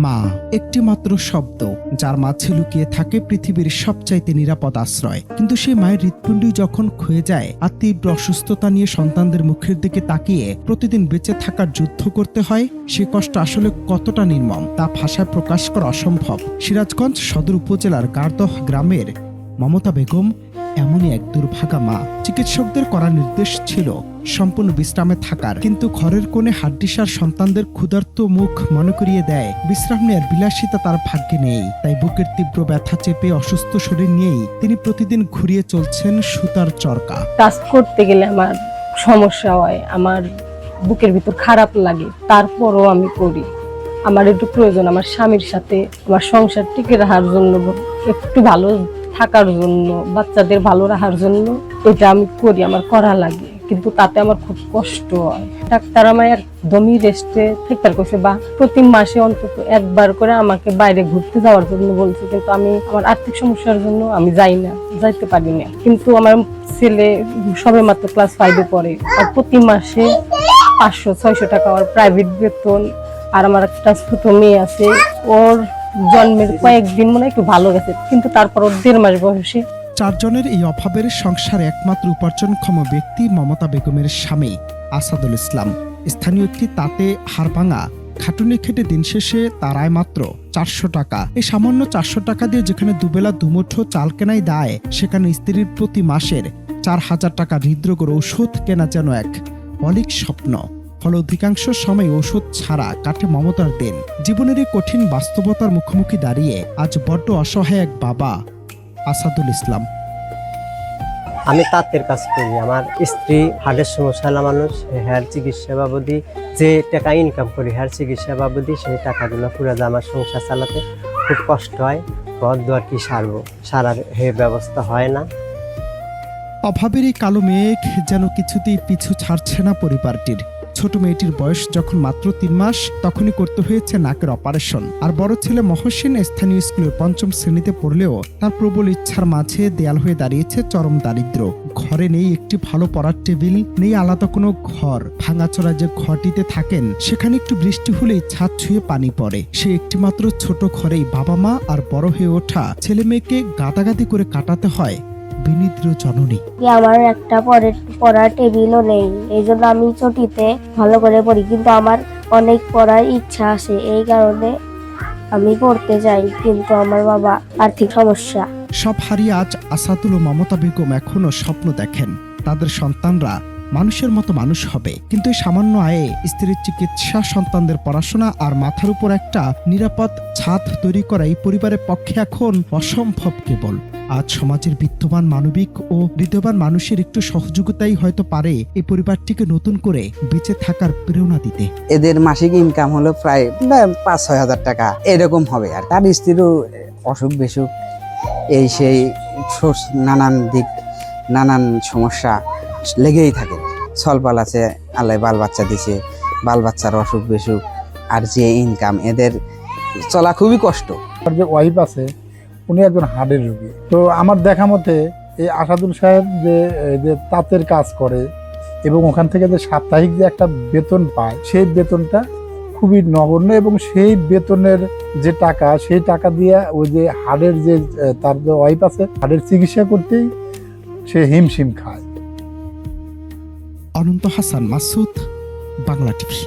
মা একটি মাত্র শব্দ, যার মাঝে লুকিয়ে থাকে পৃথিবীর সবচাইতে নিরাপদ আশ্রয়। কিন্তু সেই মায়ের হৃৎপিণ্ডই যখন ক্ষয়ে যায় আর তীব্র অসুস্থতা নিয়ে সন্তানদের মুখের দিকে তাকিয়ে প্রতিদিন বেঁচে থাকার যুদ্ধ করতে হয়, সে কষ্ট আসলে কতটা নির্মম তা ভাষায় প্রকাশ করা অসম্ভব। সিরাজগঞ্জ সদর উপজেলার গারদহ গ্রামের মমতা বেগম এমনই এক দুর্ভাগা মা। চিকিৎসকদের করা নির্দেশ ছিল সম্পূর্ণ বিশ্রামে থাকার, কিন্তু ঘরের কোণে হাড্ডিসার সন্তানদের ক্ষুধার্ত মুখ মনে করিয়ে দেয় বিশ্রাম নেয়ার বিলাসিতা তার ভাগ্যে নেই। তাই বুকের তীব্র ব্যথা চেপে অসুস্থ শরীর নিয়েই তিনি প্রতিদিন ঘুরিয়ে চলছেন সুতার চরকা। কাজ করতে গেলে আমার সমস্যা হয়, আমার বুকের ভিতর খারাপ লাগে, তারপরও আমি করি। আমার একটু প্রয়োজন আমার স্বামীর সাথে আমার সংসার টিকে রাখার জন্য, একটু ভালো থাকার জন্য, বাচ্চাদের ভালো রাখার জন্য এটা আমি করি, আমার করা লাগে। কিন্তু তাতে আমার খুব কষ্ট হয়। ডাক্তার আমায় একদমই রেস্টে থাকতে কইছে, বা প্রতি মাসে অন্তত একবার করে আমাকে বাইরে ঘুরতে যাওয়ার জন্য বলছে। কিন্তু আমি আমার আর্থিক সমস্যার জন্য আমি যাইতে পারি না। কিন্তু আমার ছেলে সবে মাত্র ক্লাস 5-এ পড়ে, আর প্রতি মাসে 500-600 টাকা আমার প্রাইভেট বেতন। আর আমার একটা ছোট মেয়ে আছে, ওর জন্মের কয়েকদিন মনে একটু ভালো গেছে, কিন্তু তারপর 1.5 মাস বয়সে। 4 জনের এই অভাবের সংসারে একমাত্র উপার্জনক্ষম ব্যক্তি মমতা বেগমের স্বামী আসাদুল ইসলাম। স্থানীয় একটি তাঁতে হাড়ভাঙা খাটুনি খেটে দিন শেষে তার আয় মাত্র 400 টাকা। এই সামান্য 400 টাকা দিয়ে যেখানে দুবেলা দুমুঠো চাল কেনাই দায়, সেখানে স্ত্রীর প্রতি মাসের 4000 টাকা হৃদরোগের ওষুধ কেনা যেন এক অলীক স্বপ্ন। ফলে অধিকাংশ সময় ওষুধ ছাড়া কাটে মমতার দিন। জীবনের এই কঠিন বাস্তবতার মুখোমুখি দাঁড়িয়ে আজ বড্ড অসহায় এক বাবা আসাদুল ইসলাম। আমি তাঁতের কাজ করি। আমার স্ত্রী হার্টের সমস্যা মানুষ, হেয়ার চিকিৎসা বাবদি যে টাকা ইনকাম করি, হেয়ার চিকিৎসা বাবদি সেই টাকাগুলো পুরো আমার সংসার চালাতে খুব কষ্ট হয়। ঘর দুয়ার কি সারার ব্যবস্থা হয় না। অভাবের এই কালো মেঘ যেন কিছুতেই পিছু ছাড়ছে না পরিবারটির। ছোট মেয়েটির বয়স যখন মাত্র 3 মাস, তখনই করতে হয়েছে নাকের অপারেশন। আর বড় ছেলে মহসিন স্থানীয় স্কুলের 5ম শ্রেণীতে পড়লেও তার প্রবল ইচ্ছার মাঝে দেয়াল হয়ে দাঁড়িয়েছে চরম দারিদ্র। ঘরে নেই একটি ভালো পড়ার টেবিল, নেই আলাদা কোনো ঘর। ভাঙাচোরা যে ঘরটিতে থাকেন, সেখানে একটু বৃষ্টি হলেই ছাদ ছুঁয়ে পানি পড়ে। সে একটি মাত্র ছোট ঘরেই বাবা মা আর বড় হয়ে ওঠা ছেলে মেয়েকে গাদাগাদি করে কাটাতে হয় বিনিদ্র জননী। আমার একটা পড়ার টেবিলও নেই, এই জন্য আমি ছুটিতে ভালো করে পড়ি, কিন্তু আমার অনেক পড়ার ইচ্ছা আছে, এই কারণে আমি পড়তে চাই, কিন্তু আমার বাবা আর্থিক সমস্যা। সব হারিয়ে আজ আসাদুল ও মমতা বেগম এখনো স্বপ্ন দেখেন তাদের সন্তানরা মানুষের মতো মানুষ হবে। কিন্তু এই সামান্য আয়ে স্ত্রীর চিকিৎসা, সন্তানদের পড়াশোনা আর মাথার উপর একটা নিরাপদ ছাদ তৈরি করা এই পরিবারের পক্ষে এখন অসম্ভব কেবল। আজ সমাজের বিত্তবান, মানবিক ও হৃদয়বান মানুষের একটু সহযোগিতাই হয়তো পারে এই পরিবারটিকে নতুন করে বেঁচে থাকার প্রেরণা দিতে। এদের মাসিক ইনকাম হলো প্রায় 5-6 হাজার টাকা এরকম হবে। আর তার স্ত্রীরও অসুখ বিসুখ, এই সেই নানান সমস্যা লেগেই থাকে। ছলপাল আছে, আল্লাহ বাল বাচ্চা দিছে, বাল বাচ্চার অসুখ বিসুখ আর যে ইনকাম, এদের চলা খুবই কষ্ট। যে ওয়াইফ আছে উনি একজন হার্টের রোগী। তো আমার দেখা মতে এই আসাদুল সাহেব যে তাঁতের কাজ করে এবং ওখান থেকে যে সাপ্তাহিক যে একটা বেতন পায়, সেই বেতনটা খুবই নগণ্য, এবং সেই বেতনের যে টাকা, সেই টাকা দিয়ে ওই যে হার্টের যে তার যে ওয়াইফ আছে, হার্টের চিকিৎসা করতেই সে হিমশিম খায়। অনন্ত হাসান মাসুদ, বাংলা টিভি।